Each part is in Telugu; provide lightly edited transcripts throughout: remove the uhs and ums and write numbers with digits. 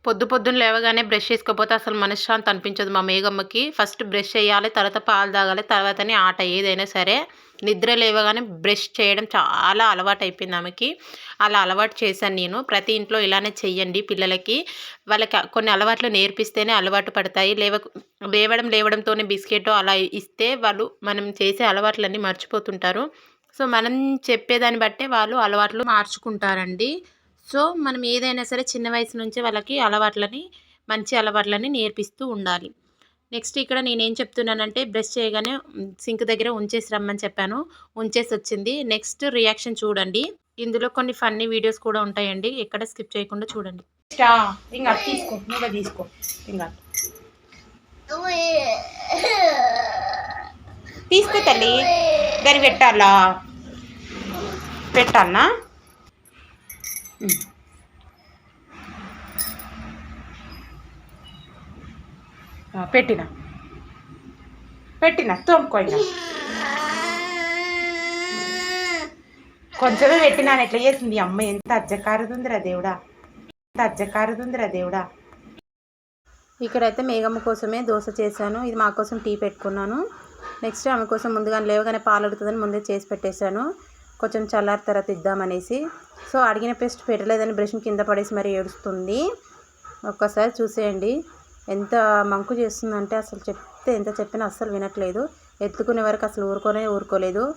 పొద్దున్న లేవగానే బ్రష్ చేసుకోకపోతే అసలు మనశ్శాంతి అనిపించదు మా మేఘమ్మకి. ఫస్ట్ బ్రష్ చేయాలి, తర్వాత పాలు తాగాలి, తర్వాతనే ఆట ఏదైనా సరే. నిద్ర లేవగానే బ్రష్ చేయడం చాలా అలవాటైపోయింది ఆమెకి. అలా అలవాటు చేశాను నేను. ప్రతి ఇంట్లో ఇలానే చెయ్యండి పిల్లలకి. వాళ్ళకి కొన్ని అలవాట్లు నేర్పిస్తేనే అలవాటు పడతాయి. లేవడంతోనే బిస్కెట్ అలా ఇస్తే వాళ్ళు మనం చేసే అలవాట్లన్నీ మర్చిపోతుంటారు. సో, మనం చెప్పేదాన్ని బట్టే వాళ్ళు అలవాట్లు మార్చుకుంటారండి. సో, మనం ఏదైనా సరే చిన్న వయసు నుంచే వాళ్ళకి మంచి అలవాట్లని నేర్పిస్తూ ఉండాలి. నెక్స్ట్ ఇక్కడ నేనేం చెప్తున్నానంటే బ్రష్ చేయగానే సింక్ దగ్గర ఉంచేసి రమ్మని చెప్పాను. ఉంచేసొచ్చింది. నెక్స్ట్ రియాక్షన్ చూడండి. ఇందులో కొన్ని ఫన్నీ వీడియోస్ కూడా ఉంటాయండి. ఎక్కడ స్కిప్ చేయకుండా చూడండి. ఇంగా తీసుకో, నువ్వే తీసుకో. ఇంగా తీసుకో తల్లి. దాన్ని పెట్టాలా? పెట్టినా తోముకోయినా కొంచెమే పెట్టినాను. ఎట్లా చేసింది అమ్మ? ఎంత అజ్జకారుదుందిరా దేవుడా. ఇక్కడైతే మేఘమ్మ కోసమే దోశ చేశాను. ఇది మా కోసం టీ పెట్టుకున్నాను. నెక్స్ట్ ఆమె కోసం ముందుగానే లేవగానే పాలు అడుగుతుందని ముందే చేసి పెట్టేశాను. కొంచెం చల్లారి తర్వాత ఇద్దామనేసి. సో, అడిగిన పేస్ట్ పెట్టలేదని బ్రష్ని కింద పడేసి మరీ ఏడుస్తుంది. ఒక్కసారి చూసేయండి ఎంత మంకు చేస్తుందంటే. అసలు చెప్తే ఎంత చెప్పినా అస్సలు వినట్లేదు. ఎత్తుకునే వరకు అసలు ఊరుకోలేదు.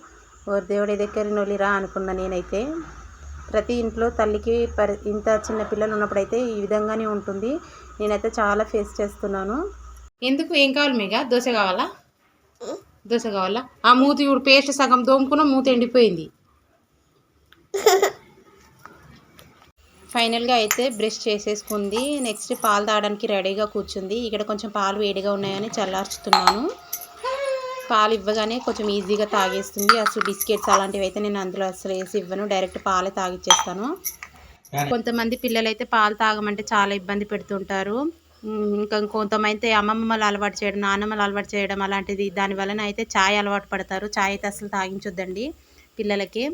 దేవుడి దగ్గర నొలిరా అనుకున్నా నేనైతే. ప్రతి ఇంట్లో తల్లికి ఇంత చిన్న పిల్లలు ఉన్నప్పుడైతే ఈ విధంగానే ఉంటుంది. నేనైతే చాలా ఫేస్ చేస్తున్నాను. ఎందుకు? ఏం కావాలి మీగా? దోశ కావాలా? ఆ మూతి ఇప్పుడు పేస్ట్ సగం దోముకున్న మూతి ఎండిపోయింది. ఫైనల్గా అయితే బ్రష్ చేసేసుకుంది. నెక్స్ట్ పాలు తాగడానికి రెడీగా కూర్చుంది. ఇక్కడ కొంచెం పాలు వేడిగా ఉన్నాయని చల్లార్చుతున్నాను. పాలు ఇవ్వగానే కొంచెం ఈజీగా తాగేస్తుంది. అసలు బిస్కెట్స్ అలాంటివి అయితే నేను అందులో అసలు వేసి ఇవ్వను. డైరెక్ట్ పాలే తాగిచ్చేస్తాను. కొంతమంది పిల్లలు అయితే పాలు తాగమంటే చాలా ఇబ్బంది పెడుతుంటారు. ఇంకా కొంతమంది అమ్మమ్మలు అలవాటు చేయడం, నాన్నమ్మలు అలవాటు చేయడం అలాంటిది. దానివలన అయితే ఛాయ్ అలవాటు పడతారు. ఛాయ్ అయితే అసలు తాగించొద్దండి పిల్లలకి.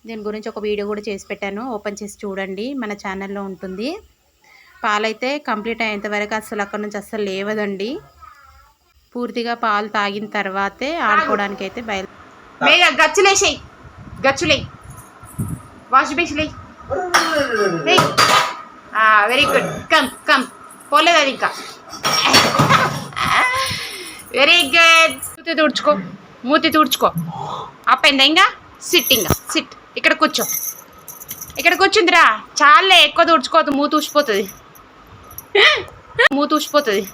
దీని గురించి ఒక వీడియో కూడా చేసి పెట్టాను. ఓపెన్ చేసి చూడండి, మన ఛానల్లో ఉంటుంది. పాలైతే కంప్లీట్ అయ్యేంత వరకు అసలు అక్కడ నుంచి అస్సలు లేవదండి. పూర్తిగా పాలు తాగిన తర్వాతే ఆడుకోవడానికి అయితే గచ్చులే వాష్ బేసిన్ వెరీ గుడ్. కమ్ పోలేదు అది ఇంకా. Very good. మూతి తుడుచుకో. అప్పైందా? ఇంకా సిట్. ఇక్కడ కూర్చుందిరా. చాలే, ఎక్కువ తుడుచుకోవద్దు. మూతి ఊసిపోతుంది.